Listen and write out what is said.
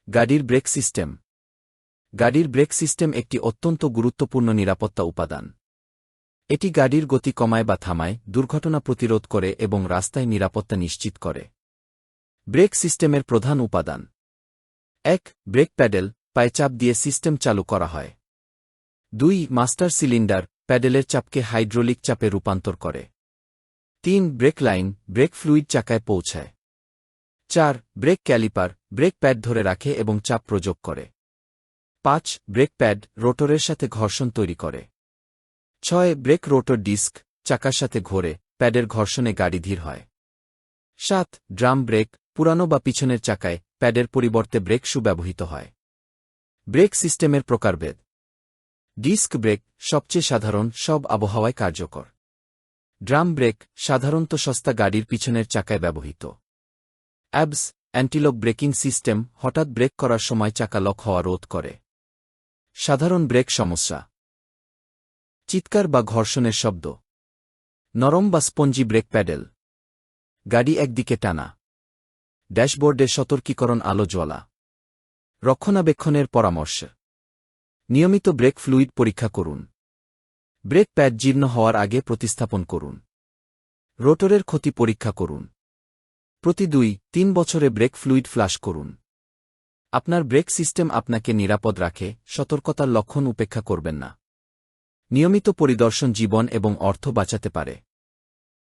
গাড়ির brake system. গাড়ির brake system একটি অত্যন্ত গুরুত্বপূর্ণ নিরাপত্তা উপাদান। এটি গাড়ির গতি কমায় বা থামায়, দুর্ঘটনা প্রতিরোধ করে এবং রাস্তায় নিরাপত্তা নিশ্চিত করে। ব্রেক সিস্টেমের প্রধান উপাদান: ১. ব্রেক প্যাডেল, পায়ে চাপ দিয়ে সিস্টেম চালু করা হয়। ২. মাস্টার সিলিন্ডার, প্যাডেলের চাপকে হাইড্রোলিক চাপে রূপান্তর করে। ৩. ব্রেক লাইন, ব্রেক ফ্লুইড চাকায় পৌঁছায়। ৪. ব্রেক ক্যালিপার, ব্রেক প্যাড ধরে রাখে এবং চাপ প্রয়োগ করে। ৫. ব্রেক প্যাড, রোটরের সাথে ঘর্ষণ তৈরি করে। ৬. ব্রেক রোটর ডিস্ক, চাকার সাথে ঘোরে, প্যাডের ঘর্ষণে গাড়ি ধীর হয়। ৭. ড্রাম ব্রেক, পুরানো বা পিছনের চাকায়, প্যাডের পরিবর্তে ব্রেক শু ব্যবহৃত হয়। ব্রেক সিস্টেমের প্রকারভেদ: ডিস্ক ব্রেক, সবচেয়ে সাধারণ, সব আবহাওয়ায় কার্যকর। ড্রাম ব্রেক, সাধারণত সস্তা গাড়ির পিছনের চাকায় ব্যবহৃত। অ্যাবস, অ্যান্টিলক ব্রেকিং সিস্টেম, হঠাৎ ব্রেক করার সময় চাকা লক হওয়া রোধ করে। সাধারণ ব্রেক সমস্যা: চিৎকার বা ঘর্ষণের শব্দ, নরম বা স্পঞ্জি ব্রেক প্যাডেল, গাড়ি একদিকে টানা, ড্যাশবোর্ডে সতর্কীকরণ আলো জ্বলা। রক্ষণাবেক্ষণের পরামর্শ: নিয়মিত ব্রেক ফ্লুইড পরীক্ষা করুন। ব্রেক প্যাড জীর্ণ হওয়ার আগে প্রতিস্থাপন করুন। রোটরের ক্ষতি পরীক্ষা করুন। প্রতি ২-৩ বছরে ব্রেক ফ্লুইড ফ্লাশ করুন। আপনার ব্রেক সিস্টেম আপনাকে নিরাপদ রাখে, সতর্কতার লক্ষণ উপেক্ষা করবেন না। নিয়মিত পরিদর্শন জীবন এবং অর্থ বাঁচাতে পারে।